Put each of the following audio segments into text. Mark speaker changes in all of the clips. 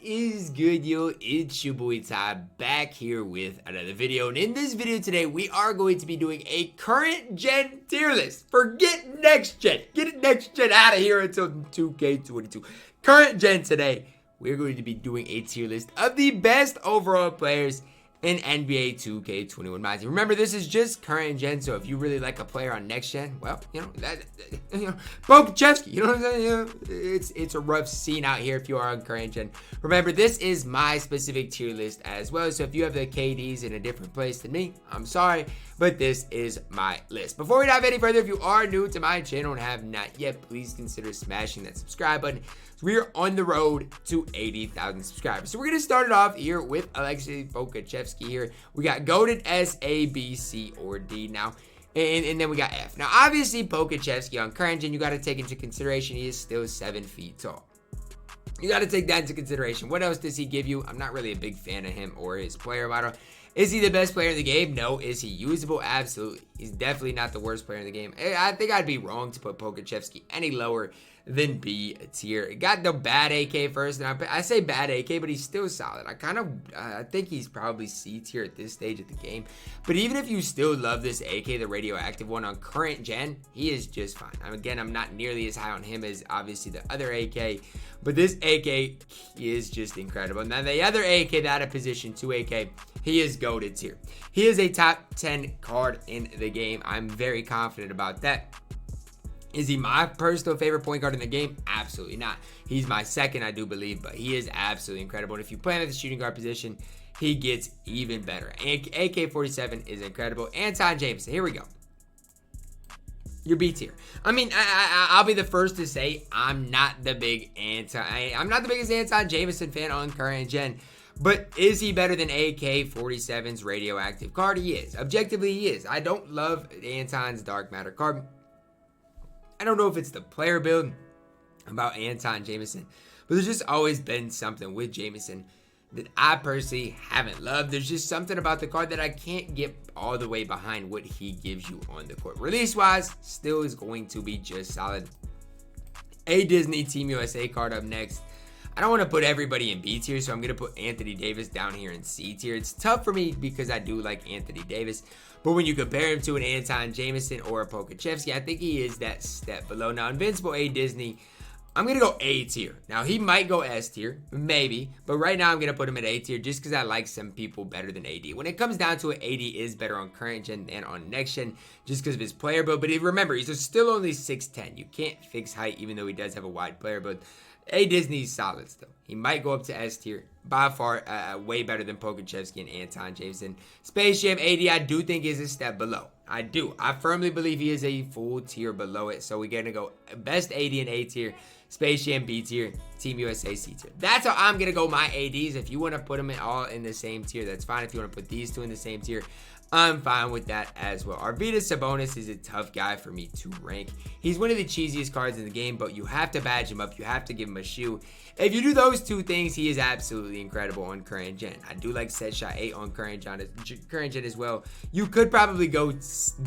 Speaker 1: is good, yo? It's your boy Ty back here with another video. And in this video today, we are going to be doing a current gen tier list. Forget next gen. Get next gen out of here until 2K22. Current gen today, we're going to be doing a tier list of the best overall players in NBA 2K21 MyTEAM. Remember, this is just current gen, so if you really like a player on next gen, well, Bokuchevsky, you know what I'm saying? It's a rough scene out here if you are on current gen. Remember, this is my specific tier list as well, so if you have the KDs in a different place than me, I'm sorry, but this is my list. Before we dive any further, if you are new to my channel and have not yet, please consider smashing that subscribe button. So we are on the road to 80,000 subscribers. So we're going to start it off here with Alexei Bokuchevsky here. We got goated S, A, B, C, or D now. And then we got F. Now, obviously, Bokuchevsky on current gen, you got to take into consideration he is still 7 feet tall. You got to take that into consideration. What else does he give you? I'm not really a big fan of him or his player model. Is he the best player in the game? No. Is he usable? Absolutely. He's definitely not the worst player in the game. I think I'd be wrong to put Bokuchevsky any lower than B tier. Got the bad AK first. And I say bad AK, but he's still solid. I think he's probably C tier at this stage of the game. But even if you still love this AK, the radioactive one on current gen, he is just fine. Again, I'm not nearly as high on him as obviously the other AK. But this AK is just incredible. Now, the other AK, the out of position 2 AK, he is goated tier. He is a top 10 card in the game. I'm very confident about that. Is he my personal favorite point guard in the game? Absolutely not. He's my second, I do believe, but he is absolutely incredible. And if you play him at the shooting guard position, he gets even better. AK-47 is incredible. Anton Jameson, here we go. Your B tier. I'll be the first to say I'm not the biggest Anton Jameson fan on current gen. But is he better than AK-47's radioactive card? He is. Objectively, he is. I don't love Anton's dark matter card. I don't know if it's the player build about Anton Jameson, but there's just always been something with Jameson that I personally haven't loved. There's just something about the card that I can't get all the way behind what he gives you on the court. Release-wise, still is going to be just solid. A Disney Team USA card up next. I don't want to put everybody in B tier, so I'm going to put Anthony Davis down here in C tier. It's tough for me because I do like Anthony Davis, but when you compare him to an Anton Jameson or a Bokuchevsky, I think he is that step below. Now, Invincible A Disney, I'm going to go A tier. Now, he might go S tier, maybe, but right now I'm going to put him at A tier just because I like some people better than AD. When it comes down to it, AD is better on current gen than on next gen just because of his player build, but remember, he's still only 6'10". You can't fix height even though he does have a wide player build. A Disney's solid still. He might go up to S tier. By far, way better than Bokuchevsky and Anton Jameson. Space Jam AD, I do think is a step below. I do. I firmly believe he is a full tier below it. So we're going to go best AD in A tier, Space Jam B tier, Team USA C tier. That's how I'm going to go my ADs. If you want to put them all in the same tier, that's fine. If you want to put these two in the same tier, I'm fine with that as well. Arvydas Sabonis is a tough guy for me to rank. He's one of the cheesiest cards in the game, but you have to badge him up. You have to give him a shoe. If you do those two things, he is absolutely incredible on current gen. I do like Set Shot 8 on current gen as well. You could probably go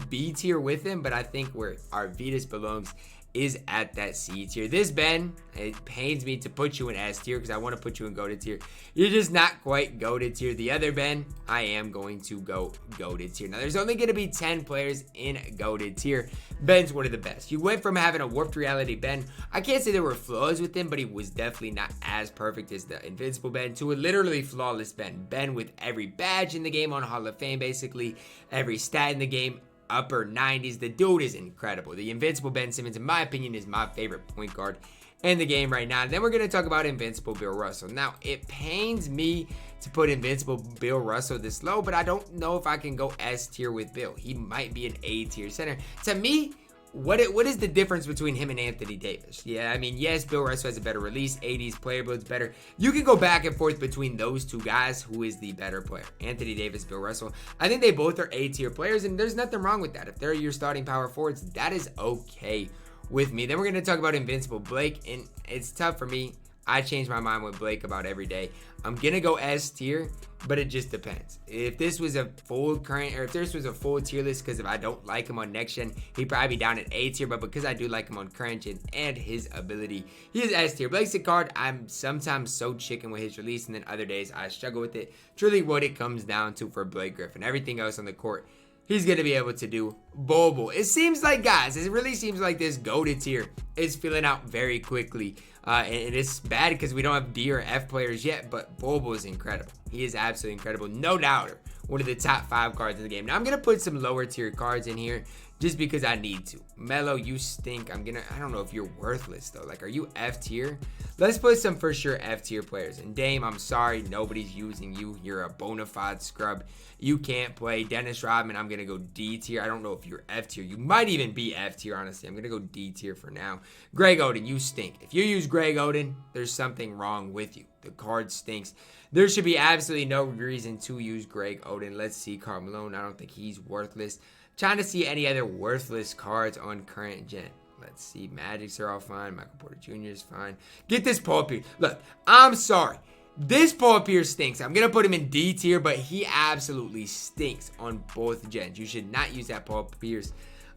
Speaker 1: B tier with him, but I think where Arvydas belongs is at that C tier. This Ben, it pains me to put you in S tier because I want to put you in goated tier. You're just not quite goated tier. The other Ben, I am going to go goated tier. Now, there's only going to be 10 players in goated tier. Ben's one of the best. You went from having a warped reality Ben. I can't say there were flaws with him, but he was definitely not as perfect as the Invincible Ben to a literally flawless Ben. Ben with every badge in the game on Hall of Fame, basically. Every stat in the game. Upper 90s. The dude is incredible. The Invincible Ben Simmons, in my opinion, is my favorite point guard in the game right now. And then we're going to talk about Invincible Bill Russell. Now, it pains me to put Invincible Bill Russell this low, but I don't know if I can go S tier with Bill. He might be an A tier center. To me, what is the difference between him and Anthony Davis? Yeah, yes, Bill Russell has a better release. AD's player build's better. You can go back and forth between those two guys. Who is the better player? Anthony Davis, Bill Russell. I think they both are A tier players, and there's nothing wrong with that. If they're your starting power forwards, that is okay with me. Then we're going to talk about Invincible Blake, and it's tough for me. I change my mind with Blake about every day. I'm going to go S tier, but it just depends. If this was a full current, or if this was a full tier list, because if I don't like him on next gen, he'd probably be down at A tier, but because I do like him on current gen and his ability, he is S tier. Blake's a card I'm sometimes so chicken with his release, and then other days I struggle with it. Truly what it comes down to for Blake Griffin. Everything else on the court, he's going to be able to do Bobo. It seems like, guys, it really seems like this goated tier is filling out very quickly. And it's bad because we don't have D or F players yet, but Bobo is incredible. He is absolutely incredible. No doubter. One of the top 5 cards in the game. Now, I'm going to put some lower tier cards in here just because I need to. Melo, you stink. I don't know if you're worthless, though. Like, are you F tier? Let's put some for sure F tier players. And Dame, I'm sorry. Nobody's using you. You're a bona fide scrub. You can't play. Dennis Rodman, I'm going to go D tier. I don't know if you're F tier. You might even be F tier, honestly. I'm going to go D tier for now. Greg Oden, you stink. If you use Greg Oden, there's something wrong with you. The card stinks. There should be absolutely no reason to use Greg Oden. Let's see. Karl Malone, I don't think he's worthless. Trying to see any other worthless cards on current gen. Let's see. Magics are all fine. Michael Porter Jr. is fine. Get this Paul Pierce. Look, I'm sorry. This Paul Pierce stinks. I'm going to put him in D tier, but he absolutely stinks on both gens. You should not use that Paul Pierce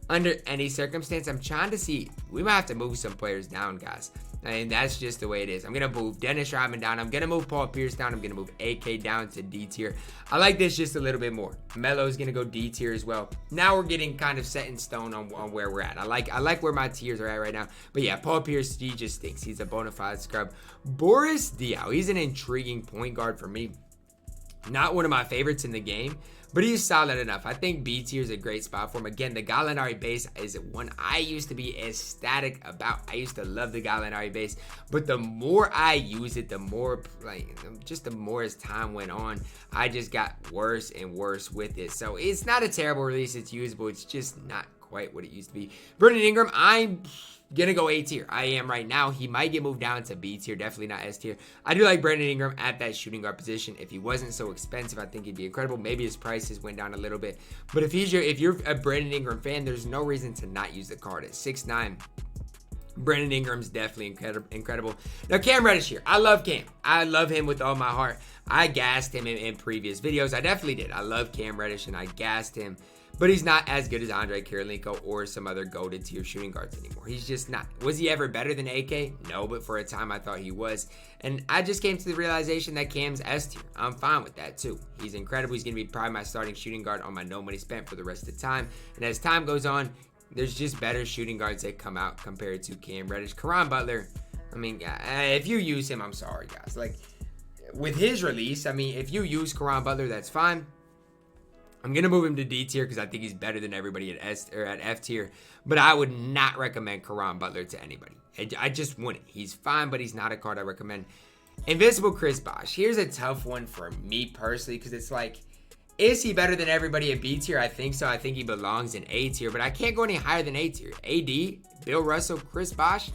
Speaker 1: under any circumstance. I'm trying to see. We might have to move some players down, guys. And that's just the way it is. I'm going to move Dennis Rodman down. I'm going to move Paul Pierce down. I'm going to move AK down to D tier. I like this just a little bit more. Melo's going to go D tier as well. Now we're getting kind of set in stone on where we're at. I like where my tiers are at right now. But yeah, Paul Pierce, he just stinks. He's a bona fide scrub. Boris Diaw, he's an intriguing point guard for me. Not one of my favorites in the game, but he's solid enough. I think B tier is a great spot for him. Again, the Gallinari base is one I used to be ecstatic about. I used to love the Gallinari base, but the more I use it, the more as time went on, I just got worse and worse with it. So it's not a terrible release. It's usable. It's just not quite what it used to be. Brandon Ingram, I'm gonna go A tier. I am right now. He might get moved down to B tier, definitely not S tier. I do like Brandon Ingram at that shooting guard position. If he wasn't so expensive, I think he'd be incredible. Maybe his prices went down a little bit, but if you're a Brandon Ingram fan, there's no reason to not use the card at 6'9". Brandon Ingram's definitely incredible. Now, Cam Reddish here. I love Cam. I love him with all my heart. I gassed him in previous videos. I definitely did. I love Cam Reddish, and I gassed him. But he's not as good as Andre Kirilenko or some other goated tier shooting guards anymore. He's just not. Was he ever better than AK? No, but for a time I thought he was. And I just came to the realization that Cam's S tier. I'm fine with that too. He's incredible. He's going to be probably my starting shooting guard on my no money spent for the rest of the time. And as time goes on, there's just better shooting guards that come out compared to Cam Reddish. Caron Butler, I mean, if you use him, I'm sorry, guys. Like, with his release, I mean, if you use Caron Butler, that's fine. I'm going to move him to D tier because I think he's better than everybody at F tier. But I would not recommend Caron Butler to anybody. I just wouldn't. He's fine, but he's not a card I recommend. Invincible Chris Bosh. Here's a tough one for me personally because it's like, is he better than everybody at B tier? I think so. I think he belongs in A tier, but I can't go any higher than A tier. AD, Bill Russell, Chris Bosh.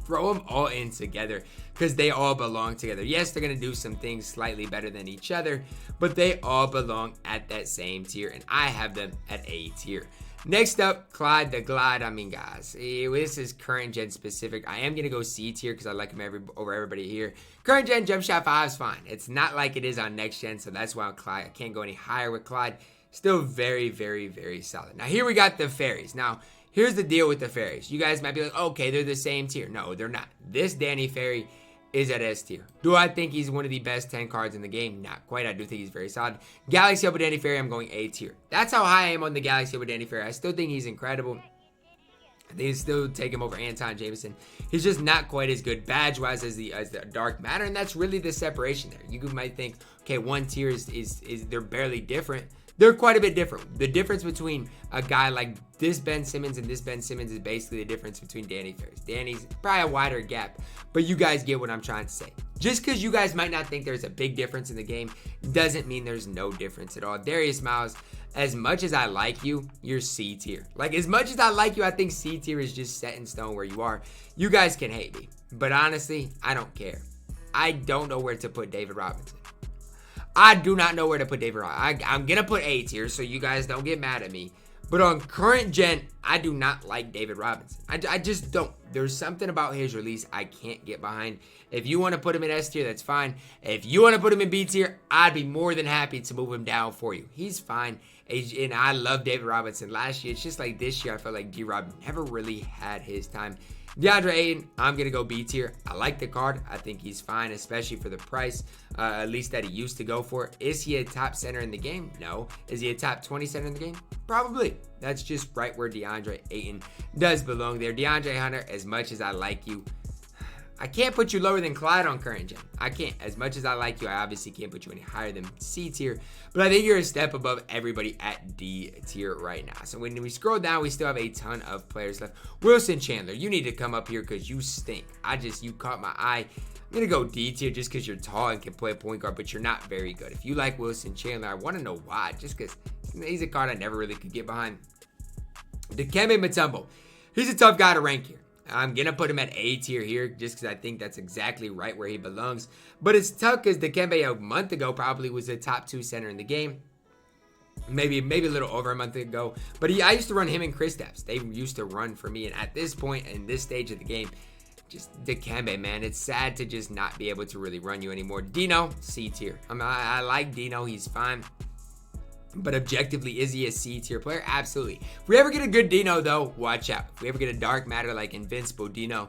Speaker 1: Throw them all in together because they all belong together. Yes, they're going to do some things slightly better than each other, but they all belong at that same tier, and I have them at A tier. Next up, Clyde the Glide. I mean, guys, this is current gen specific. I am going to go C tier because I like him over everybody here. Current gen jump shot 5 is fine. It's not like it is on next gen, so that's why I'm Clyde. I can't go any higher with Clyde. Still very, very, very solid. Now, here we got the fairies. Now, here's the deal with the fairies. You guys might be like, okay, they're the same tier. No, they're not. This Danny Fairy is at S tier. Do I think he's one of the best 10 cards in the game? Not quite. I do think he's very solid. Galaxy Up with Danny Fairy, I'm going A tier. That's how high I am on the Galaxy Up with Danny Fairy. I still think he's incredible. They still take him over Anton Jameson. He's just not quite as good badge-wise as the Dark Matter, and that's really the separation there. You might think, okay, one tier is they're barely different. They're quite a bit different. The difference between a guy like this Ben Simmons and this Ben Simmons is basically the difference between Danny Ferris. Danny's probably a wider gap, but you guys get what I'm trying to say. Just because you guys might not think there's a big difference in the game doesn't mean there's no difference at all. Darius Miles, as much as I like you, you're C tier. Like, as much as I like you, I think C tier is just set in stone where you are. You guys can hate me, but honestly, I don't care. I don't know where to put David Robinson. I do not know where to put David Robinson. I'm going to put A tier so you guys don't get mad at me. But on current gen, I do not like David Robinson. I just don't. There's something about his release I can't get behind. If you want to put him in S tier, that's fine. If you want to put him in B tier, I'd be more than happy to move him down for you. He's fine. And I love David Robinson last year. It's just like this year, I felt like D-Rob never really had his time. DeAndre Ayton, I'm going to go B tier. I like the card. I think he's fine, especially for the price, at least that he used to go for. Is he a top center in the game? No. Is he a top 20 center in the game? Probably. That's just right where DeAndre Ayton does belong there. DeAndre Hunter, as much as I like you, I can't put you lower than Clyde on current gen. I can't. As much as I like you, I obviously can't put you any higher than C tier. But I think you're a step above everybody at D tier right now. So when we scroll down, we still have a ton of players left. Wilson Chandler, you need to come up here because you stink. You caught my eye. I'm going to go D tier just because you're tall and can play point guard, but you're not very good. If you like Wilson Chandler, I want to know why. Just because he's a card I never really could get behind. Dikembe Mutombo, he's a tough guy to rank here. I'm going to put him at A tier here just because I think that's exactly right where he belongs. But it's tough because Dikembe a month ago probably was a top 2 center in the game. Maybe a little over a month ago. But I used to run him and Kristaps. They used to run for me. And at this point, in this stage of the game, just Dikembe, man. It's sad to just not be able to really run you anymore. Dino, C tier. I like Dino. He's fine. But objectively, is he a C tier player? Absolutely. If we ever get a good Dino, though, watch out. If we ever get a dark matter like Invincible Dino,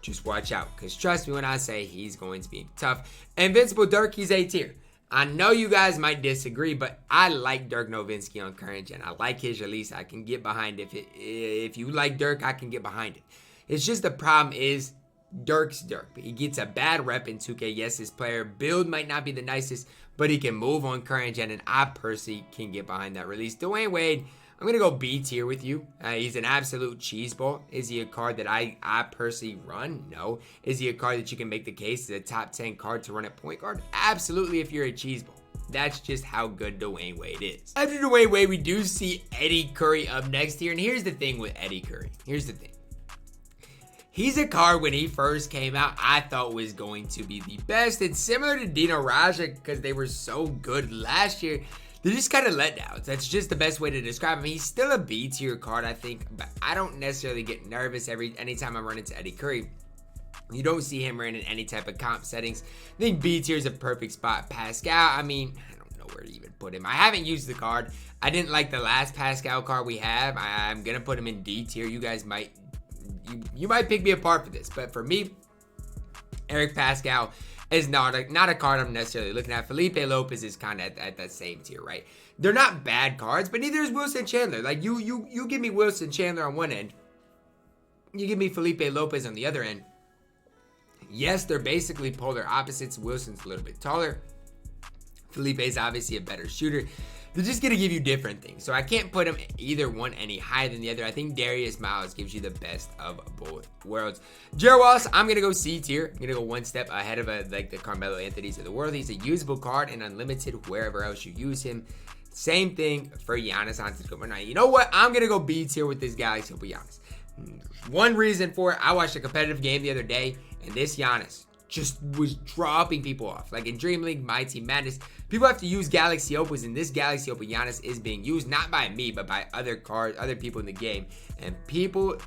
Speaker 1: just watch out. Because trust me when I say he's going to be tough. Invincible Dirk, he's A tier. I know you guys might disagree, but I like Dirk Nowitzki on current gen. I like his release. I can get behind it. If you like Dirk, I can get behind it. It's just the problem is Dirk's Dirk. He gets a bad rep in 2K. Yes, his player build might not be the nicest, but he can move on current gen, and I personally can get behind that release. Dwayne Wade, I'm going to go B tier with you. He's an absolute cheese ball. Is he a card that I personally run? No. Is he a card that you can make the case as a top 10 card to run at point guard? Absolutely if you're a cheese ball. That's just how good Dwayne Wade is. After Dwayne Wade, we do see Eddie Curry up next here, and here's the thing with Eddie Curry. Here's the thing. He's a card when he first came out, I thought was going to be the best. It's similar to Dino Raja because they were so good last year. They're just kind of letdowns. That's just the best way to describe him. He's still a B tier card, I think, but I don't necessarily get nervous anytime I run into Eddie Curry. You don't see him running in any type of comp settings. I think B tier is a perfect spot. Pascal, I mean, I don't know where to even put him. I haven't used the card. I didn't like the last Pascal card we have. I'm going to put him in D tier. You guys might... You might pick me apart for this, but for me, Eric Pascal is not a card I'm necessarily looking at. Felipe Lopez is kind of at that same tier, right? They're not bad cards, but neither is Wilson Chandler. Like you give me Wilson Chandler on one end, you give me Felipe Lopez on the other end. Yes, they're basically polar opposites. Wilson's a little bit taller. Felipe's obviously a better shooter. They're just going to give you different things. So I can't put them either one any higher than the other. I think Darius Miles gives you the best of both worlds. Gerald Wallace, I'm going to go C tier. I'm going to go one step ahead of like the Carmelo Anthony's of the world. He's a usable card and unlimited wherever else you use him. Same thing for Giannis Antetokounmpo. Now, you know what? I'm going to go B tier with this Galaxy Hoop Giannis. One reason for it, I watched a competitive game the other day, and this Giannis just was dropping people off. Like in Dream League, MyTEAM Madness, people have to use Galaxy Opals, and this Galaxy Opal Giannis is being used not by me, but by other people in the game. And people,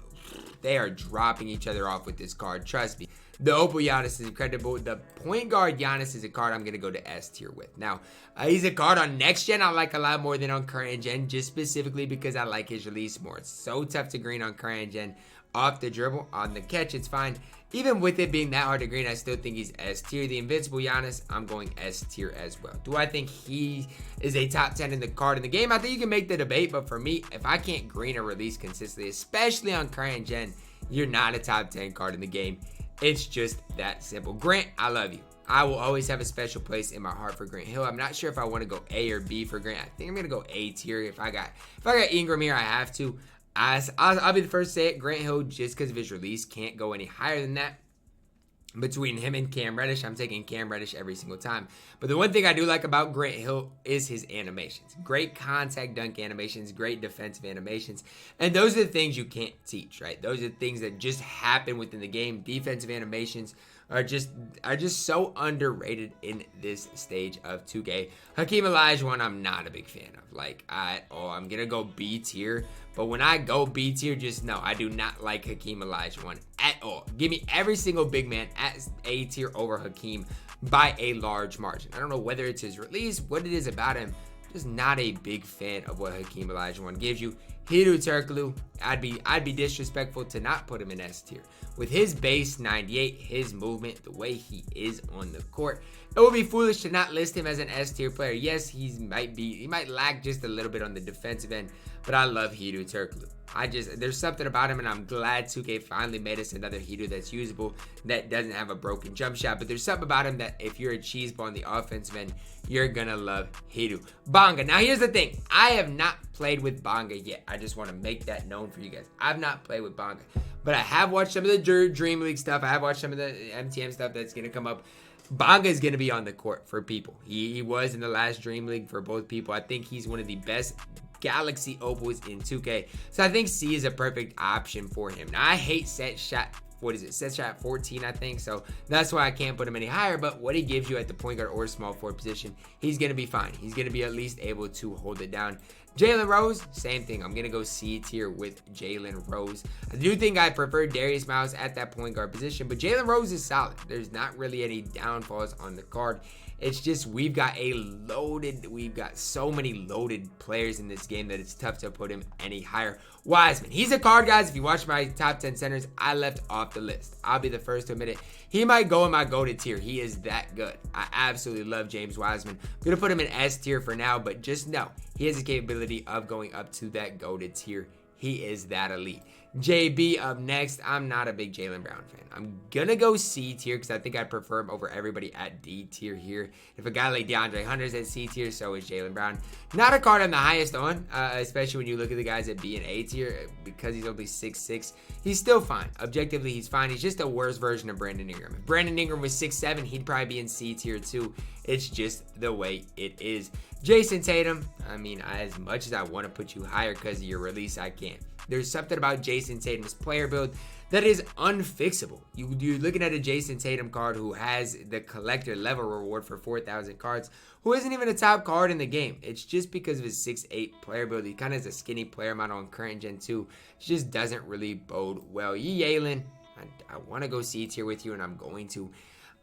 Speaker 1: they are dropping each other off with this card. Trust me. The Opal Giannis is incredible. The point guard Giannis is a card I'm going to go to S tier with. Now, he's a card on next gen I like a lot more than on current gen, just specifically because I like his release more. It's so tough to green on current gen. Off the dribble, on the catch, it's fine. Even with it being that hard to green, I still think he's S tier. The Invincible Giannis, I'm going S tier as well. Do I think he is a top 10 in the card in the game? I think you can make the debate, but for me, if I can't green a release consistently, especially on current gen, you're not a top 10 card in the game. It's just that simple. Grant, I love you. I will always have a special place in my heart for Grant Hill. I'm not sure if I want to go A or B for Grant. I think I'm going to go A tier. If I got Ingram here, I have to. I'll be the first to say it. Grant Hill, just because of his release, can't go any higher than that. Between him and Cam Reddish, I'm taking Cam Reddish every single time. But the one thing I do like about Grant Hill is his animations. Great contact dunk animations, great defensive animations. And those are the things you can't teach, right? Those are the things that just happen within the game. Defensive animations, are just so underrated in this stage of 2K. Hakeem Olajuwon, I'm not a big fan of, like, at all. I'm gonna go B tier, but when I go B tier, just know I do not like Hakeem Olajuwon at all. Give me every single big man at A tier over Hakeem by a large margin. I don't know whether it's his release, what it is about him. Just not a big fan of what Hakeem Olajuwon gives you. Hedo Turkoglu, I'd be disrespectful to not put him in S tier. With his base 98, his movement, the way he is on the court, it would be foolish to not list him as an S tier player. Yes, he might lack just a little bit on the defensive end, but I love Hedo Turkoglu. There's something about him, and I'm glad 2K finally made us another Hedo that's usable, that doesn't have a broken jump shot. But there's something about him that if you're a cheese ball on the offensive end, you're gonna love Hedo. Bonga. Now here's the thing. I have not played with Bonga yet. I just want to make that known for you guys. I've not played with Bonga, but I have watched some of the Dream League stuff. I have watched some of the MTM stuff that's gonna come up. Bonga is going to be on the court for people. He was in the last Dream League for both people. I think he's one of the best Galaxy opals in 2K. So I think C is a perfect option for him. Now, I hate set shot 14, I think. So that's why I can't put him any higher. But what he gives you at the point guard or small forward position, he's going to be fine. He's going to be at least able to hold it down. Jalen Rose, same thing. I'm going to go C tier with Jalen Rose. I do think I prefer Darius Miles at that point guard position, but Jalen Rose is solid. There's not really any downfalls on the card. It's just we've got so many loaded players in this game that it's tough to put him any higher. Wiseman, he's a card, guys. If you watch my top 10 centers, I left off the list. I'll be the first to admit it. He might go in my GOATed tier. He is that good. I absolutely love James Wiseman. I'm going to put him in S tier for now, but just know he has the capability of going up to that GOATed tier. He is that elite. JB up next. I'm not a big Jaylen Brown fan. I'm going to go C tier because I think I prefer him over everybody at D tier here. If a guy like DeAndre Hunter's at C tier, so is Jaylen Brown. Not a card I'm the highest on, especially when you look at the guys at B and A tier, because he's only 6'6". He's still fine. Objectively, he's fine. He's just a worse version of Brandon Ingram. If Brandon Ingram was 6'7", he'd probably be in C tier too. It's just the way it is. Jason Tatum, I mean, as much as I want to put you higher because of your release, I can't. There's something about Jason Tatum's player build that is unfixable. You're looking at a Jason Tatum card who has the collector level reward for 4,000 cards, who isn't even a top card in the game. It's just because of his 6'8" player build. He kind of has a skinny player model on current gen 2. It just doesn't really bode well. Yalen, I want to go C tier with you, and I'm going to.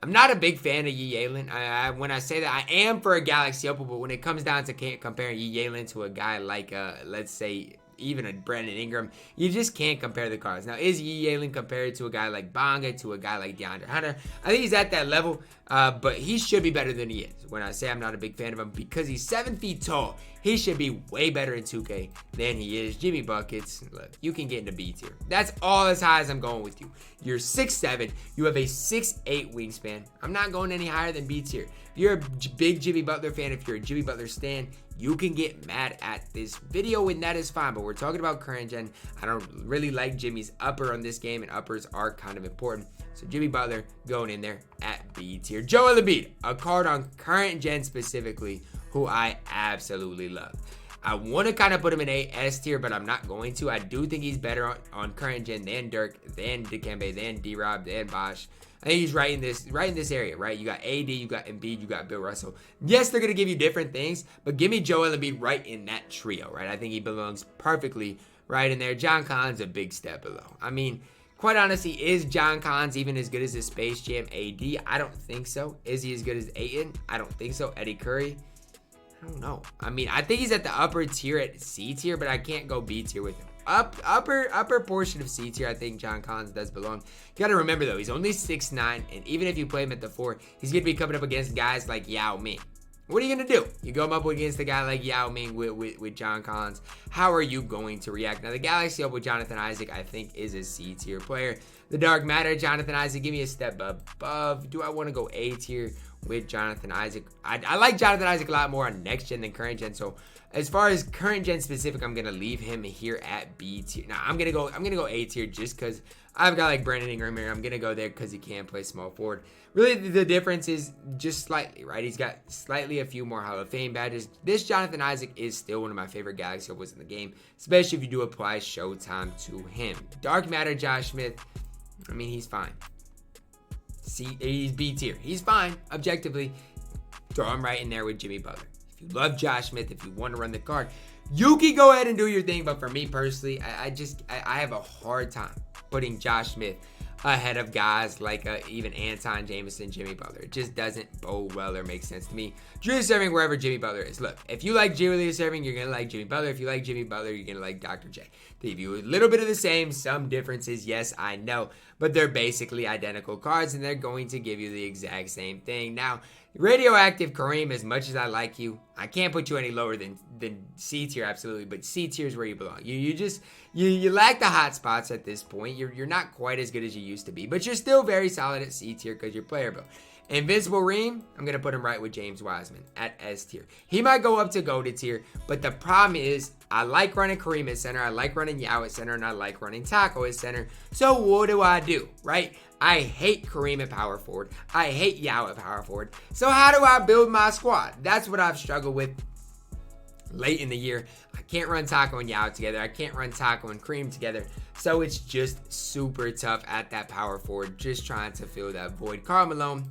Speaker 1: I'm not a big fan of Yalen. When I say that, I am for a Galaxy Opal, but when it comes down to comparing Yalen to a guy like, let's say, even a Brandon Ingram, you just can't compare the cards. Now, is Yalen compared to a guy like Bonga, to a guy like DeAndre Hunter? I think he's at that level, but he should be better than he is. When I say I'm not a big fan of him, because he's 7 feet tall, he should be way better in 2K than he is. Jimmy Buckets, look, you can get into B tier. That's all as high as I'm going with you. You're 6'7", you have a 6'8" wingspan. I'm not going any higher than B tier. If you're a big Jimmy Butler fan, if you're a Jimmy Butler stan, you can get mad at this video, and that is fine, but we're talking about current gen. I don't really like Jimmy's upper on this game, and uppers are kind of important. So Jimmy Butler going in there at B tier. Joel Embiid, a card on current gen specifically, who I absolutely love. I want to kind of put him in a S tier, but I'm not going to. I do think he's better on current gen than Dirk, than Dikembe, than D-Rob, than Bosh. I think he's right in this area, right? You got AD, you got Embiid, you got Bill Russell. Yes, they're going to give you different things, but give me Joel Embiid right in that trio, right? I think he belongs perfectly right in there. John Collins, a big step below. I mean, quite honestly, is John Collins even as good as his Space Jam AD? I don't think so. Is he as good as Ayton? I don't think so. Eddie Curry? I don't know. I mean, I think he's at the upper tier at C tier, but I can't go B tier with him. Upper portion of C tier, I think John Collins does belong. You gotta remember though, he's only 6'9", and even if you play him at the 4, he's gonna be coming up against guys like Yao Ming. What are you gonna do? You go up against a guy like Yao Ming with John Collins. How are you going to react? Now the Galaxy up with Jonathan Isaac, I think, is a C tier player. The Dark Matter, Jonathan Isaac, give me a step above. Do I want to go A tier with Jonathan Isaac? I like Jonathan Isaac a lot more on next gen than current gen. So as far as current gen specific, I'm gonna leave him here at B tier. Now I'm gonna go A tier just because I've got like Brandon Ingram here. I'm gonna go there because he can play small forward. Really, the difference is just slightly, right? He's got slightly a few more Hall of Fame badges. This Jonathan Isaac is still one of my favorite Galaxy opals in the game, especially if you do apply Showtime to him. Dark Matter, Josh Smith. I mean, he's fine. he's B tier. He's fine, objectively. Throw him right in there with Jimmy Butler. If you love Josh Smith, if you want to run the card, you can go ahead and do your thing. But for me personally, I have a hard time putting Josh Smith ahead of guys like even Anton Jameson, Jimmy Butler. It just doesn't bode well or make sense to me. Julius Erving, wherever Jimmy Butler is. Look, if you like Julius Erving, you're going to like Jimmy Butler. If you like Jimmy Butler, you're going to like Dr. J. They view a little bit of the same, some differences, yes, I know. But they're basically identical cards, and they're going to give you the exact same thing. Now, Radioactive Kareem, as much as I like you, I can't put you any lower than C tier, absolutely. But C tier is where you belong. You lack the hot spots at this point. You're not quite as good as you used to be, but you're still very solid at C tier because you're playable. Invincible Reem, I'm going to put him right with James Wiseman at S tier. He might go up to GOATed tier, but the problem is I like running Kareem at center, I like running Yao at center, and I like running Taco at center. So what do, right? I hate Kareem at power forward. I hate Yao at power forward. So how do I build my squad? That's what I've struggled with late in the year. I can't run Taco and Yao together. I can't run Taco and Kareem together. So it's just super tough at that power forward, just trying to fill that void. Karl Malone,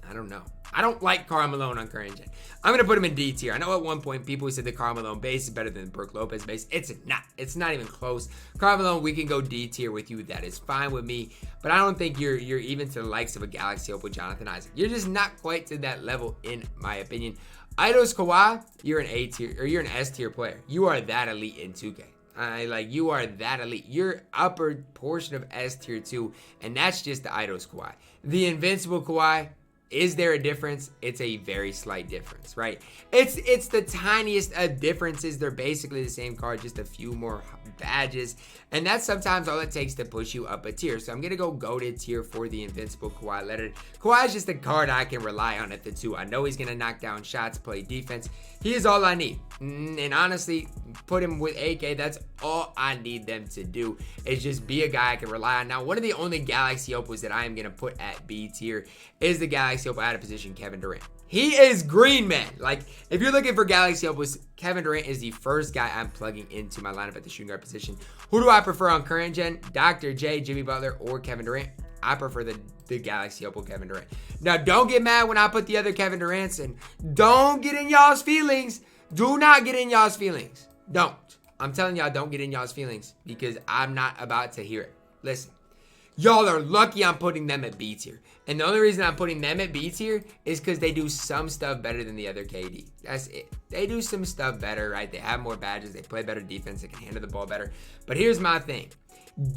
Speaker 1: I don't know. I don't like Karl Malone on current gen. I'm going to put him in D tier. I know at one point people said the Karl Malone base is better than the Brook Lopez base. It's not. It's not even close. Karl Malone, we can go D tier with you. That is fine with me. But I don't think you're even to the likes of a Galaxy Hope with Jonathan Isaac. You're just not quite to that level in my opinion. Eidos Kawhi, you're an A tier or you're an S tier player. You are that elite in 2K. You are that elite. You're upper portion of S tier 2, and that's just the Eidos Kawhi. The Invincible Kawhi, is there a difference? It's a very slight difference, right? It's the tiniest of differences. They're basically the same card, just a few more badges. And that's sometimes all it takes to push you up a tier. So I'm going to go GOATed tier for the Invincible Kawhi Leonard. Kawhi is just a card I can rely on at the 2. I know he's going to knock down shots, play defense. He is all I need. And honestly, put him with AK. That's all I need them to do is just be a guy I can rely on. Now, one of the only Galaxy Opals that I am going to put at B tier is the Galaxy Opal out of position, Kevin Durant. He is green, man. Like, if you're looking for Galaxy Opals, Kevin Durant is the first guy I'm plugging into my lineup at the shooting guard position. Who do I prefer on current gen? Dr. J, Jimmy Butler, or Kevin Durant? I prefer the Galaxy Opal Kevin Durant. Now, don't get mad when I put the other Kevin Durants in. Don't get in y'all's feelings. Do not get in y'all's feelings. Don't. I'm telling y'all, don't get in y'all's feelings because I'm not about to hear it. Listen. Y'all are lucky I'm putting them at B tier. And the only reason I'm putting them at B tier is because they do some stuff better than the other KD. That's it. They do some stuff better, right? They have more badges. They play better defense. They can handle the ball better. But here's my thing.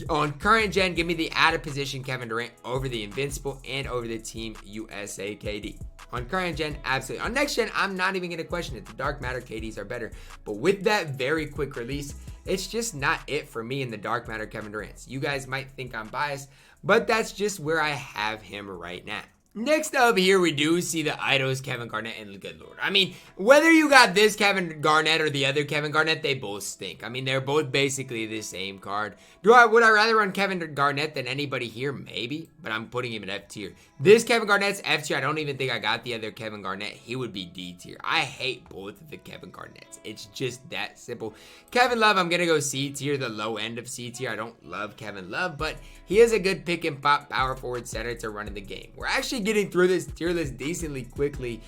Speaker 1: On current gen, give me the out of position Kevin Durant over the Invincible and over the Team USA KD. On current gen, absolutely. On next gen, I'm not even going to question it. The Dark Matter KDs are better. But with that very quick release, it's just not it for me in the Dark Matter Kevin Durant. You guys might think I'm biased, but that's just where I have him right now. Next up here, we do see the Eidos Kevin Garnett and good Lord. I mean, whether you got this Kevin Garnett or the other Kevin Garnett, they both stink. I mean, they're both basically the same card. Would I rather run Kevin Garnett than anybody here? Maybe, but I'm putting him in F tier. This Kevin Garnett's F tier. I don't even think I got the other Kevin Garnett. He would be D tier. I hate both of the Kevin Garnetts. It's just that simple. Kevin Love, I'm going to go C tier, the low end of C tier. I don't love Kevin Love, but he is a good pick and pop power forward center to run in the game. We're actually getting through this tier list decently quickly,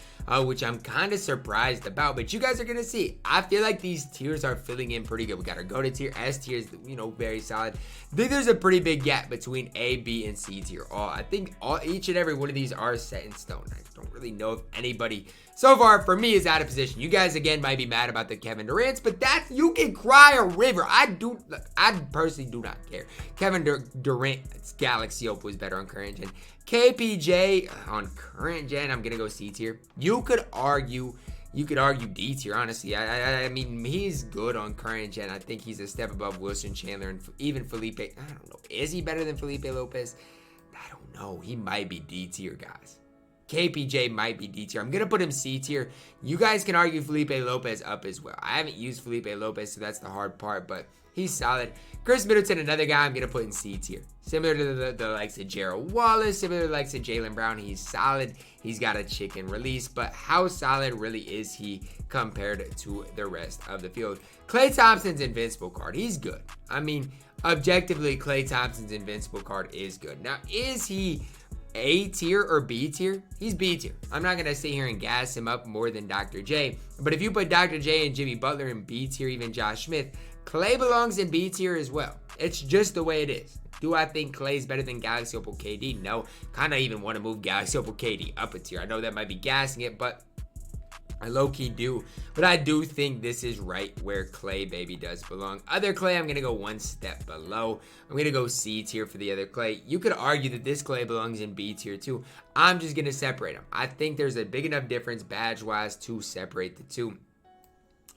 Speaker 1: which I'm kind of surprised about, but you guys are going to see. I feel like these tiers are filling in pretty good. We got our GOATed tier, S tier is, very solid. I think there's a pretty big gap between A, B, and C tier. I think each and every one of these are set in stone. I don't really know if anybody so far for me is out of position. You guys again might be mad about the Kevin Durant's, but you can cry a river. I personally do not care. Kevin Durant's Galaxy Opal is better on current gen. KPJ on current gen, I'm gonna go C tier. You could argue D tier, honestly. I mean, he's good on current gen. I think he's a step above Wilson Chandler and even Felipe. I don't know. Is he better than Felipe Lopez? I don't know. He might be D tier, guys. KPJ might be D tier. I'm going to put him C tier. You guys can argue Felipe Lopez up as well. I haven't used Felipe Lopez, so that's the hard part, but he's solid. Chris Middleton, another guy I'm going to put in C tier. Similar to the likes of Gerald Wallace, similar to the likes of Jaylen Brown. He's solid. He's got a chicken release, but how solid really is he compared to the rest of the field? Klay Thompson's Invincible card. He's good. I mean, objectively, Klay Thompson's Invincible card is good. Now, is he A tier or B tier, he's B tier. I'm not going to sit here and gas him up more than Dr. J. But if you put Dr. J and Jimmy Butler in B tier, even Josh Smith, Klay belongs in B tier as well. It's just the way it is. Do I think Klay's better than Galaxy Opal KD? No. Kind of even want to move Galaxy Opal KD up a tier. I know that might be gassing it, but I low-key do. But I do think this is right where Klay baby does belong. Other Klay, I'm going to go one step below. I'm going to go C tier for the other Klay. You could argue that this Klay belongs in B tier too. I'm just going to separate them. I think there's a big enough difference badge-wise to separate the two.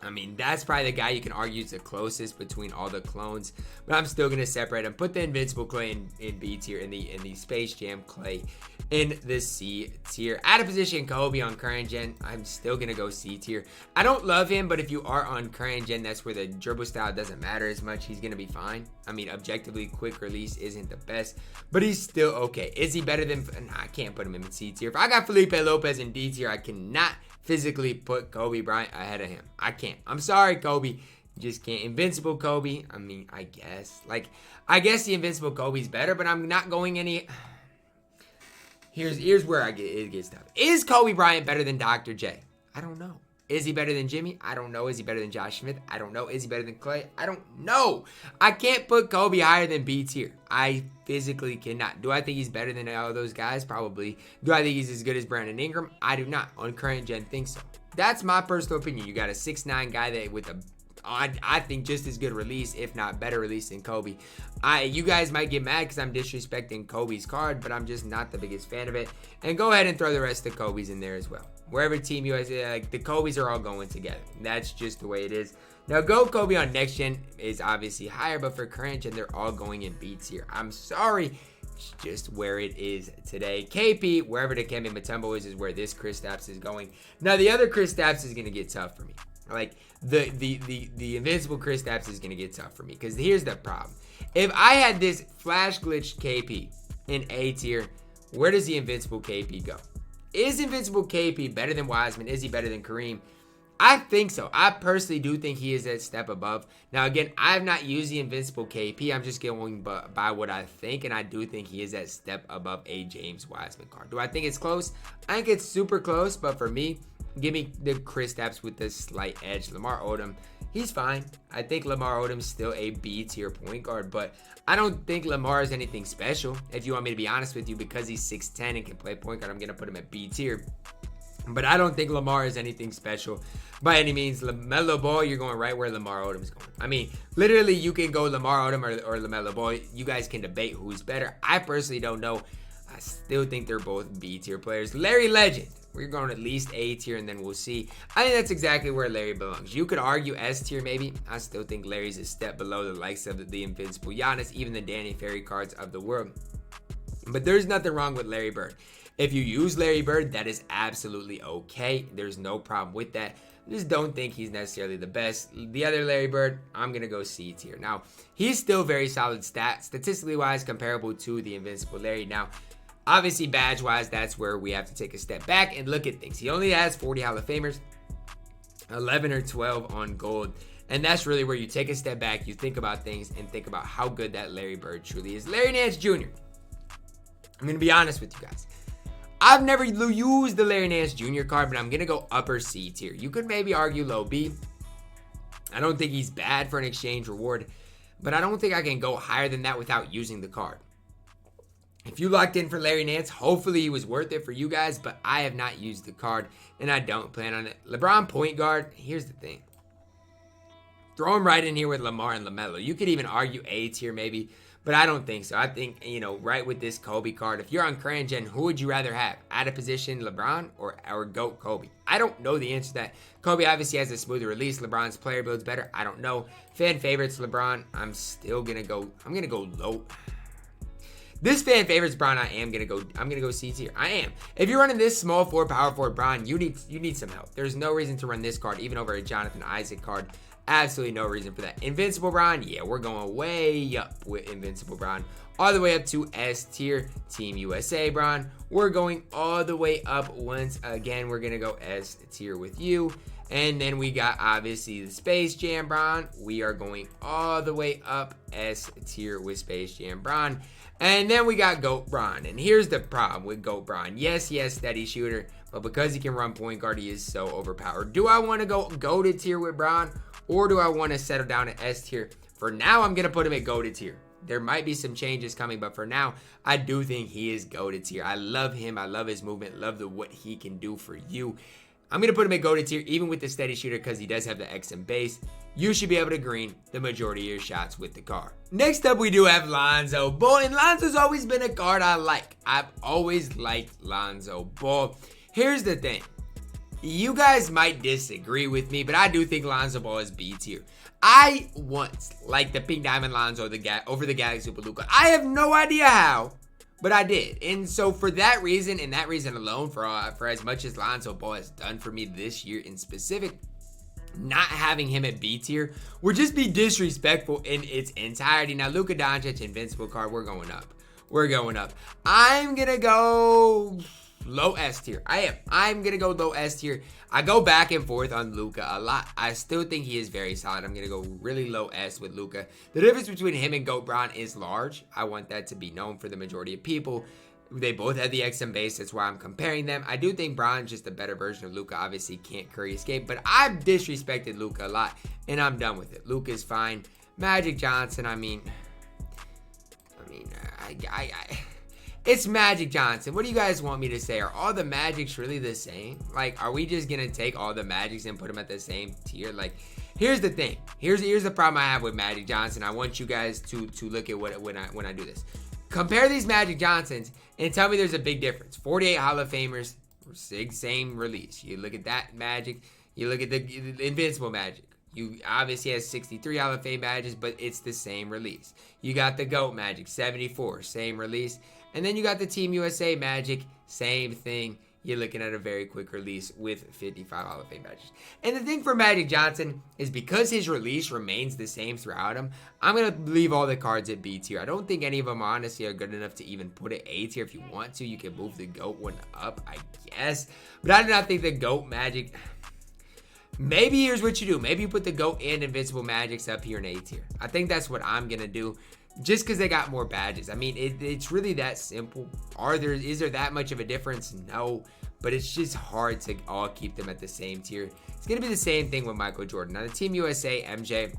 Speaker 1: I mean, that's probably the guy you can argue is the closest between all the clones, but I'm still gonna separate them. Put the Invincible Klay in B tier, in the Space Jam Klay in the C tier. Out of position Kobe on current gen, I'm still gonna go C tier. I don't love him, but if you are on current gen, that's where the dribble style doesn't matter as much. He's gonna be fine. I mean, objectively, quick release isn't the best, but he's still okay. Is he better than? Nah, I can't put him in C tier. If I got Felipe Lopez in D tier, I cannot physically put Kobe Bryant ahead of him. I can't. I'm sorry, Kobe. Just can't. Invincible Kobe. I mean, I guess. I guess the Invincible Kobe's better, but I'm not going any. Here's where it gets tough. Is Kobe Bryant better than Dr. J? I don't know. Is he better than Jimmy? I don't know. Is he better than Josh Smith? I don't know. Is he better than Klay? I don't know. I can't put Kobe higher than B tier. I physically cannot. Do I think he's better than all those guys? Probably. Do I think he's as good as Brandon Ingram? I do not. On current gen, think so. That's my personal opinion. You got a 6'9" guy that with a, I think, just as good release, if not better release than Kobe. You guys might get mad because I'm disrespecting Kobe's card, but I'm just not the biggest fan of it. And go ahead and throw the rest of Kobe's in there as well. Wherever Team USA, like the Kobe's are all going together. That's just the way it is. Now, Go Kobe on next gen is obviously higher, but for current gen, they're all going in B tier. I'm sorry. It's just where it is today. KP, wherever the Kemba Mutombo is where this Kristaps is going. Now, the other Kristaps is going to get tough for me. Like, the Invincible Kristaps is going to get tough for me. Because here's the problem. If I had this Flash Glitch KP in A tier, where does the Invincible KP go? Is Invincible KP better than Wiseman? Is he better than Kareem? I think so. I personally do think he is a step above. Now, again, I have not used the Invincible KP. I'm just going by what I think, and I do think he is that step above a James Wiseman card. Do I think it's close? I think it's super close, but for me, give me the Kristaps with the slight edge. Lamar Odom, he's fine. I think Lamar Odom's still a B tier point guard, but I don't think Lamar is anything special. If you want me to be honest with you, because he's 6'10" and can play point guard, I'm going to put him at B tier. But I don't think Lamar is anything special by any means. LaMelo Ball, you're going right where Lamar Odom's going. I mean, literally, you can go Lamar Odom or LaMelo Ball. You guys can debate who's better. I personally don't know. I still think they're both B tier players. Larry Legend, we're going at least A tier, and then we'll see. I think that's exactly where Larry belongs. You could argue S tier maybe. I still think Larry's a step below the likes of the Invincible Giannis, even the Danny Ferry cards of the world. But there's nothing wrong with Larry Bird. If you use Larry Bird, that is absolutely okay. There's no problem with that. I just don't think he's necessarily the best. The other Larry Bird, I'm going to go C tier. Now, he's still very solid statistically wise, comparable to the Invincible Larry. Now, obviously, badge-wise, that's where we have to take a step back and look at things. He only has 40 Hall of Famers, 11 or 12 on gold. And that's really where you take a step back, you think about things, and think about how good that Larry Bird truly is. Larry Nance Jr., I'm going to be honest with you guys. I've never used the Larry Nance Jr. card, but I'm going to go upper C tier. You could maybe argue low B. I don't think he's bad for an exchange reward, but I don't think I can go higher than that without using the card. If you locked in for Larry Nance, hopefully he was worth it for you guys, but I have not used the card, and I don't plan on it. LeBron point guard, here's the thing. Throw him right in here with Lamar and LaMelo. You could even argue A tier maybe, but I don't think so. I think, right with this Kobe card, if you're on current gen, who would you rather have? Out of position LeBron or GOAT Kobe? I don't know the answer to that. Kobe obviously has a smoother release. LeBron's player build's better. I don't know. Fan favorites LeBron. I'm going to go low. This fan favorites Bron, I'm gonna go C tier. I am. If you're running this small forward, power forward Bron, you need some help. There's no reason to run this card, even over a Jonathan Isaac card. Absolutely no reason for that. Invincible Bron, yeah, we're going way up with Invincible Bron all the way up to S tier, Team USA Bron. We're going all the way up once again. We're going to go S tier with you. And then we got obviously the Space Jam Bron. We are going all the way up S tier with Space Jam Bron. And then we got GOAT Bron. And here's the problem with GOAT Bron. Yes, steady shooter. But because he can run point guard, he is so overpowered. Do I want to go GOATed tier with Bron? Or do I want to settle down at S tier? For now, I'm going to put him at GOATed tier. There might be some changes coming, but for now, I do think he is GOATed tier. I love him. I love his movement. Love what he can do for you. I'm going to put him at GOATed tier, even with the steady shooter, because he does have the XM base. You should be able to green the majority of your shots with the card. Next up, we do have Lonzo Ball, and Lonzo's always been a card I like. I've always liked Lonzo Ball. Here's the thing. You guys might disagree with me, but I do think Lonzo Ball is B tier. I once liked the Pink Diamond Lonzo over the Galaxy Super Luka. I have no idea how, but I did. And so for that reason, and that reason alone, for as much as Lonzo Ball has done for me this year in specific, not having him at B tier would just be disrespectful in its entirety. Now, Luka Doncic, invincible card, we're going up. We're going up. I'm going to go low S tier. I'm going to go low S tier. I go back and forth on Luka a lot. I still think he is very solid. I'm going to go really low S with Luka. The difference between him and GOAT Bron is large. I want that to be known for the majority of people. They both have the XM base. That's why I'm comparing them. I do think Bron's just a better version of Luka. Obviously, can't Curry escape. But I've disrespected Luka a lot, and I'm done with it. Luka's fine. Magic Johnson, it's Magic Johnson. What do you guys want me to say? Are all the Magics really the same? Like, are we just going to take all the Magics and put them at the same tier? Like, here's the thing. Here's the problem I have with Magic Johnson. I want you guys to look at when I do this. Compare these Magic Johnsons and tell me there's a big difference. 48 Hall of Famers, same release. You look at that Magic. You look at the Invincible Magic. You obviously has 63 Hall of Fame badges, but it's the same release. You got the GOAT Magic, 74, same release. And then you got the Team USA Magic, same thing. You're looking at a very quick release with 55 Hall of Fame badges. And the thing for Magic Johnson is because his release remains the same throughout him, I'm going to leave all the cards at B tier. I don't think any of them honestly are good enough to even put it A tier. If you want to, you can move the GOAT one up, I guess. But I do not think the GOAT Magic... Maybe here's what you do. Maybe you put the GOAT and Invincible Magics up here in A tier. I think that's what I'm going to do. Just because they got more badges. I mean, it's really that simple. Is there that much of a difference? No. But it's just hard to all keep them at the same tier. It's going to be the same thing with Michael Jordan. Now, the Team USA MJ,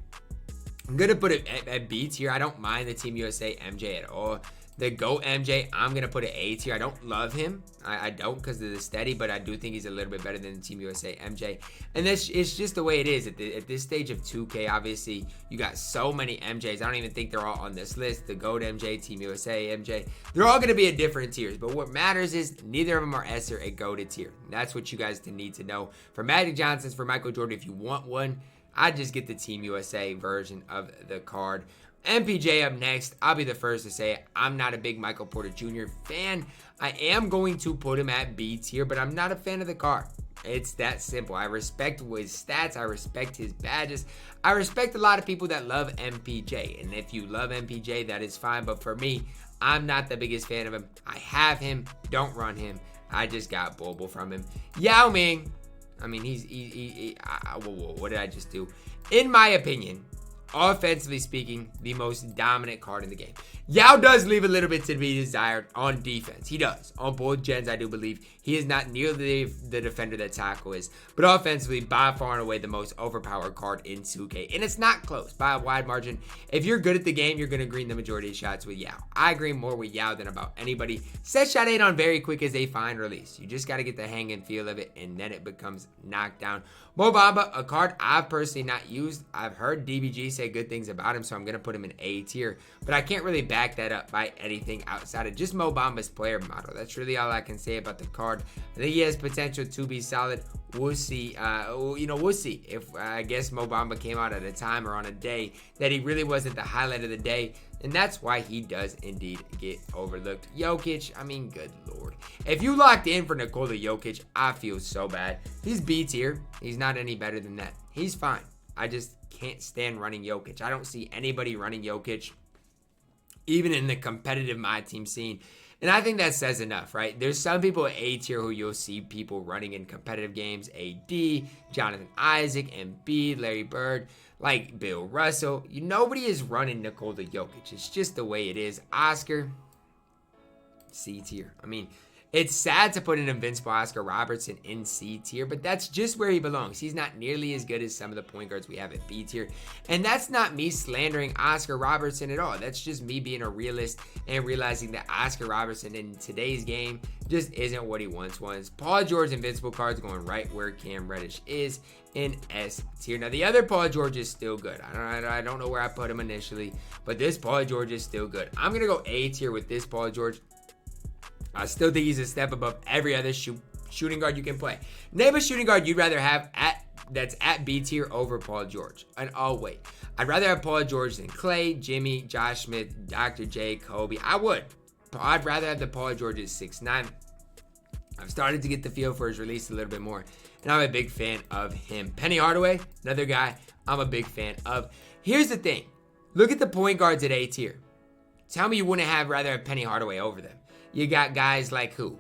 Speaker 1: I'm going to put it at B tier. I don't mind the Team USA MJ at all. The GOAT MJ, I'm going to put it A tier. I don't love him. I don't because of the steady, but I do think he's a little bit better than the Team USA MJ. And it's just the way it is. At this stage of 2K, obviously, you got so many MJs. I don't even think they're all on this list. The GOAT MJ, Team USA MJ, they're all going to be at different tiers. But what matters is neither of them are S or a GOATed tier. That's what you guys need to know. For Magic Johnson's, for Michael Jordan, if you want one, I'd just get the Team USA version of the card. MPJ up next. I'll be the first to say it. I'm not a big Michael Porter Jr. fan. I am going to put him at B tier, but I'm not a fan of the card. It's that simple. I respect his stats. I respect his badges. I respect a lot of people that love MPJ. And if you love MPJ, that is fine. But for me, I'm not the biggest fan of him. I have him. Don't run him. I just got Bobo from him. Yao Ming. I mean, what did I just do? In my opinion, offensively speaking, the most dominant card in the game. Yao does leave a little bit to be desired on defense. He does. On both gens, I do believe he is not nearly the defender that Taco is. But offensively, by far and away, the most overpowered card in 2K. And it's not close by a wide margin. If you're good at the game, you're going to green the majority of shots with Yao. I agree more with Yao than about anybody. Set shot 8 on very quick is a fine release. You just got to get the hang and feel of it, and then it becomes knockdown. Mo Bamba, a card I've personally not used. I've heard DBG say good things about him, so I'm going to put him in A tier. But I can't really back that up by anything outside of just Mo Bamba's player model. That's really all I can say about the card. I think he has potential to be solid. We'll see. We'll see if I guess Mo Bamba came out at a time or on a day that he really wasn't the highlight of the day. And that's why he does indeed get overlooked. Jokic, I mean, good lord. If you locked in for Nikola Jokic, I feel so bad. He's B tier. He's not any better than that. He's fine. I just can't stand running Jokic. I don't see anybody running Jokic. even in the competitive MyTEAM scene. And I think that says enough, right? There's some people at A tier who you'll see people running in competitive games. AD, Jonathan Isaac, Embiid, Larry Bird, like Bill Russell. Nobody is running Nikola Jokic. It's just the way it is. Oscar, C tier. I mean, it's sad to put an invincible Oscar Robertson in C tier, but that's just where he belongs. He's not nearly as good as some of the point guards we have at B tier. And that's not me slandering Oscar Robertson at all. That's just me being a realist and realizing that Oscar Robertson in today's game just isn't what he once was. Paul George invincible card's going right where Cam Reddish is in S tier. Now, the other Paul George is still good. I don't know where I put him initially, but this Paul George is still good. I'm going to go A tier with this Paul George. I still think he's a step above every other shooting guard you can play. Name a shooting guard you'd rather have that's at B tier over Paul George. And oh wait, I'd rather have Paul George than Clay, Jimmy, Josh Smith, Dr. J, Kobe. I'd rather have the Paul George at 6'9". I've started to get the feel for his release a little bit more, and I'm a big fan of him. Penny Hardaway, another guy I'm a big fan of. Here's the thing. Look at the point guards at A tier. Tell me you wouldn't rather have Penny Hardaway over them. You got guys like who?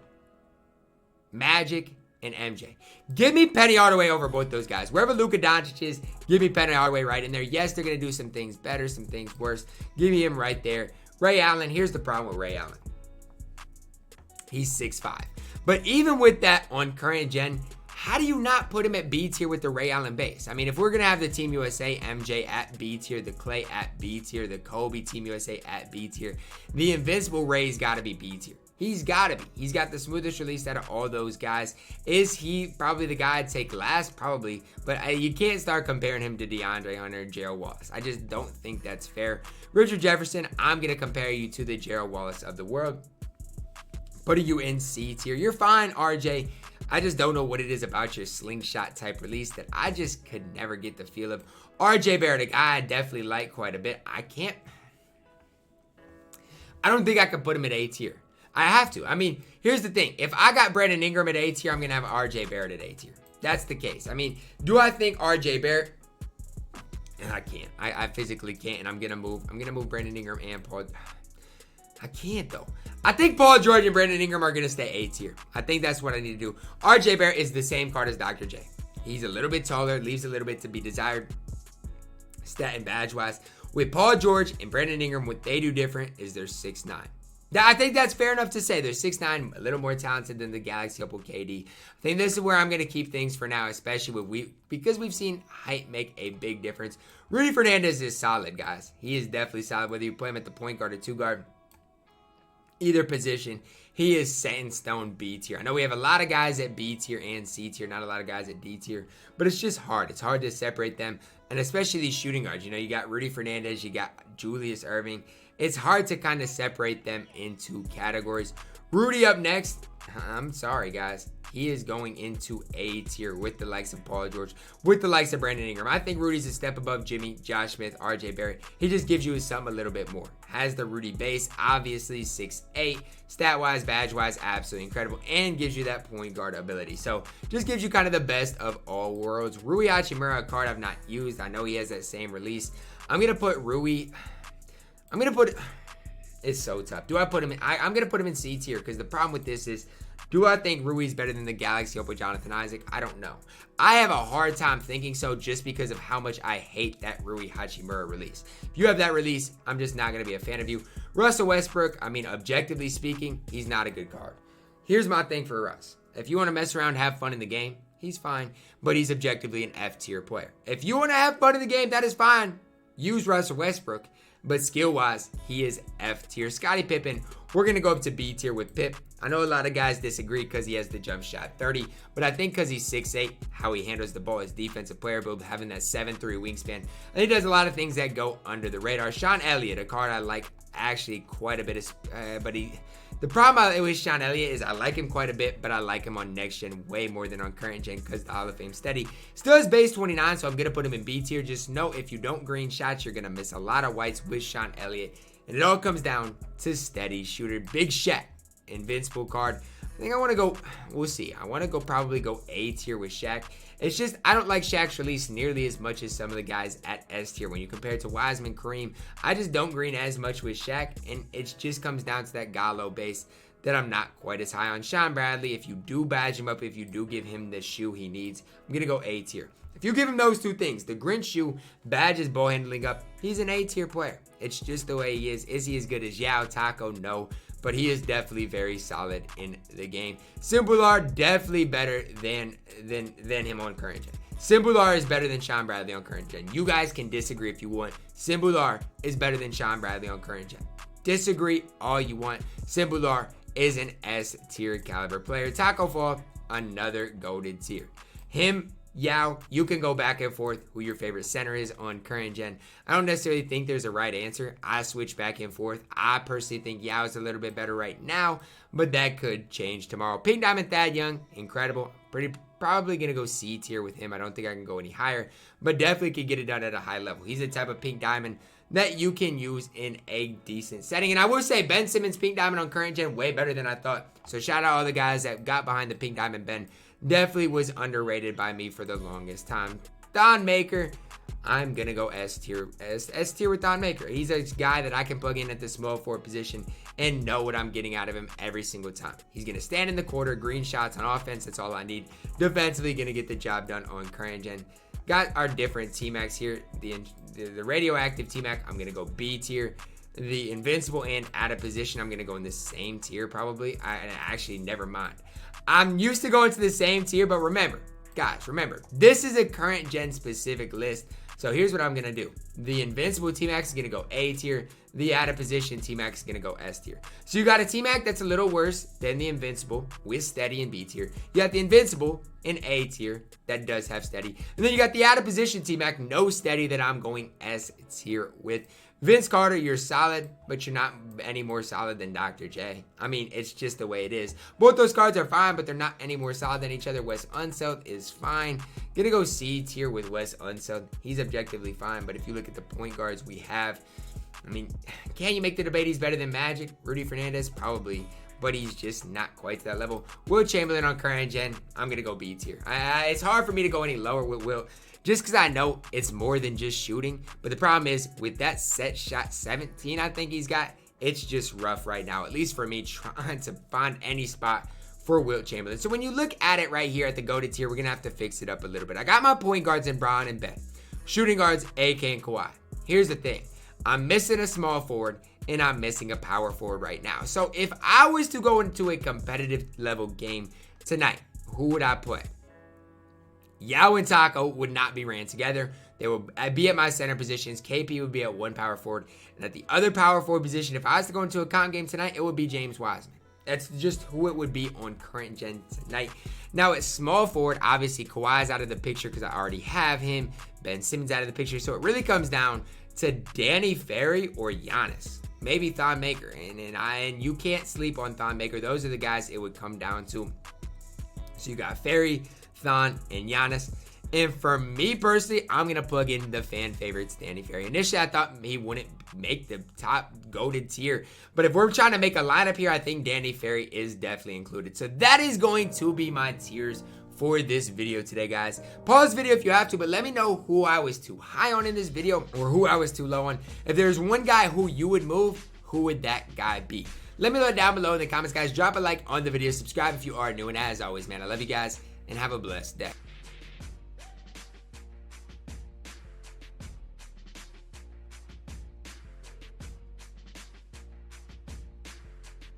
Speaker 1: Magic and MJ. Give me Penny Hardaway over both those guys. Wherever Luka Doncic is, give me Penny Hardaway right in there. Yes, they're going to do some things better, some things worse. Give me him right there. Ray Allen, here's the problem with Ray Allen. He's 6'5". But even with that on current gen, how do you not put him at B tier with the Ray Allen base? I mean, if we're going to have the Team USA MJ at B tier, the Clay at B tier, the Kobe Team USA at B tier, the Invincible Ray's got to be B tier. He's got to be. He's got the smoothest release out of all those guys. Is he probably the guy I'd take last? Probably. But you can't start comparing him to DeAndre Hunter and Gerald Wallace. I just don't think that's fair. Richard Jefferson, I'm going to compare you to the Gerald Wallace of the world. Putting you in C tier. You're fine, RJ. I just don't know what it is about your slingshot type release that I just could never get the feel of. RJ Barrett, a guy I definitely like quite a bit. I don't think I could put him at A tier. I have to. I mean, here's the thing. If I got Brandon Ingram at A tier, I'm going to have RJ Barrett at A tier. That's the case. I mean, do I think RJ Barrett? And I can't. I physically can't, and I'm going to move Brandon Ingram and Paul. I can't, though. I think Paul George and Brandon Ingram are going to stay A tier. I think that's what I need to do. RJ Barrett is the same card as Dr. J. He's a little bit taller, leaves a little bit to be desired stat and badge-wise. With Paul George and Brandon Ingram, what they do different is they're 6'9". I think that's fair enough to say. They're 6'9", a little more talented than the Galaxy Opal KD. I think this is where I'm going to keep things for now, especially because we've seen height make a big difference. Rudy Fernandez is solid, guys. He is definitely solid, whether you play him at the point guard or two guard. Either position, he is set in stone B tier. I know we have a lot of guys at B tier and C tier, not a lot of guys at D tier, but it's just hard. It's hard to separate them, and especially these shooting guards. You know, you got Rudy Fernandez, you got Julius Erving. It's hard to kind of separate them into categories. Rudy up next. I'm sorry, guys. He is going into A tier with the likes of Paul George, with the likes of Brandon Ingram. I think Rudy's a step above Jimmy, Josh Smith, RJ Barrett. He just gives you something a little bit more. Has the Rudy base, obviously 6'8". Stat-wise, badge-wise, absolutely incredible. And gives you that point guard ability. So, just gives you kind of the best of all worlds. Rui Hachimura, a card I've not used. I know he has that same release. I'm going to put Rui... It's so tough. Do I put him in? I'm going to put him in C tier because the problem with this is, do I think Rui's better than the Galaxy Opal Jonathan Isaac? I don't know. I have a hard time thinking so just because of how much I hate that Rui Hachimura release. If you have that release, I'm just not going to be a fan of you. Russell Westbrook, I mean, objectively speaking, he's not a good card. Here's my thing for Russ. If you want to mess around, have fun in the game, he's fine, but he's objectively an F tier player. If you want to have fun in the game, that is fine. Use Russell Westbrook. But skill-wise, he is F tier. Scottie Pippen, we're going to go up to B tier with Pip. I know a lot of guys disagree because he has the jump shot 30, but I think because he's 6'8", how he handles the ball, his defensive player build, having that 7'3" wingspan, and he does a lot of things that go under the radar. Sean Elliott, a card I like actually quite a bit, the problem with Sean Elliott is I like him quite a bit, but I like him on next gen way more than on current gen because the Hall of Fame steady. Still has base 29, so I'm going to put him in B tier. Just know if you don't green shots, you're going to miss a lot of whites with Sean Elliott. And it all comes down to steady shooter. Big Shaq, invincible card. I think I want to go, we'll see. I want to probably go A tier with Shaq. It's just, I don't like Shaq's release nearly as much as some of the guys at S tier. When you compare it to Wiseman, Kareem, I just don't green as much with Shaq. And it just comes down to that Gallo base that I'm not quite as high on. Sean Bradley, if you do badge him up, if you do give him the shoe he needs, I'm going to go A tier. If you give him those two things, the Grinch shoe, badge his ball handling up, he's an A tier player. It's just the way he is. Is he as good as Yao, Taco? No. But he is definitely very solid in the game. Simbular, definitely better than him on current gen. Simbular is better than Sean Bradley on current gen. You guys can disagree if you want. Simbular is better than Sean Bradley on current gen. Disagree all you want. Simbular is an S tier caliber player. Taco Fall, another goated tier. Him, Yao, you can go back and forth who your favorite center is on current gen. I don't necessarily think there's a right answer. I switch back and forth. I personally think Yao is a little bit better right now, but that could change tomorrow. Pink Diamond Thad Young, incredible. Probably going to go C tier with him. I don't think I can go any higher, but definitely could get it done at a high level. He's the type of Pink Diamond that you can use in a decent setting. And I will say Ben Simmons Pink Diamond on current gen way better than I thought. So shout out all the guys that got behind the Pink Diamond Ben. Definitely was underrated by me for the longest time. Thon Maker, I'm going to go S tier. S tier with Thon Maker. He's a guy that I can plug in at the small forward position and know what I'm getting out of him every single time. He's going to stand in the quarter, green shots on offense. That's all I need. Defensively, going to get the job done on current gen. Got our different T-Max here. The radioactive T-Mac, I'm going to go B tier. The invincible and out of position, I'm going to go in the same tier probably. Actually, never mind. I'm used to going to the same tier, but remember, guys, this is a current gen specific list. So here's what I'm going to do. The invincible T-Max is going to go A tier. The out of position T-Max is going to go S tier. So you got a T-Mac that's a little worse than the invincible with steady in B tier. You got the invincible in A tier that does have steady. And then you got the out of position T-Mac, no steady, that I'm going S tier with. Vince Carter, you're solid, but you're not any more solid than Dr. J. I mean, it's just the way it is. Both those cards are fine, but they're not any more solid than each other. Wes Unseld is fine. Gonna go C tier with Wes Unseld. He's objectively fine, but if you look at the point guards we have, I mean, can you make the debate he's better than Magic? Rudy Fernandez? Probably, but he's just not quite to that level. Wilt Chamberlain on current gen, I'm gonna go B tier. It's hard for me to go any lower with Wilt, just because I know it's more than just shooting. But the problem is, with that set shot 17 I think he's got, it's just rough right now, at least for me, trying to find any spot for Wilt Chamberlain. So when you look at it right here at the goated tier, we're going to have to fix it up a little bit. I got my point guards in Bron and Ben. Shooting guards, AK and Kawhi. Here's the thing. I'm missing a small forward, and I'm missing a power forward right now. So if I was to go into a competitive level game tonight, who would I play? Yao and Taco would not be ran together. They would be at my center positions. KP would be at one power forward. And at the other power forward position, if I was to go into a comp game tonight, it would be James Wiseman. That's just who it would be on current gen tonight. Now at small forward, obviously Kawhi's out of the picture because I already have him. Ben Simmons out of the picture. So it really comes down to Danny Ferry or Giannis. Maybe Thon Maker. And you can't sleep on Thon Maker. Those are the guys it would come down to. So you got Ferry, Thon, and Giannis. And for me personally, I'm going to plug in the fan favorites, Danny Ferry. Initially, I thought he wouldn't make the top goated tier. But if we're trying to make a lineup here, I think Danny Ferry is definitely included. So that is going to be my tiers for this video today, guys. Pause the video if you have to, but let me know who I was too high on in this video or who I was too low on. If there's one guy who you would move, who would that guy be? Let me know down below in the comments, guys. Drop a like on the video. Subscribe if you are new. And as always, man, I love you guys. And have a blessed day.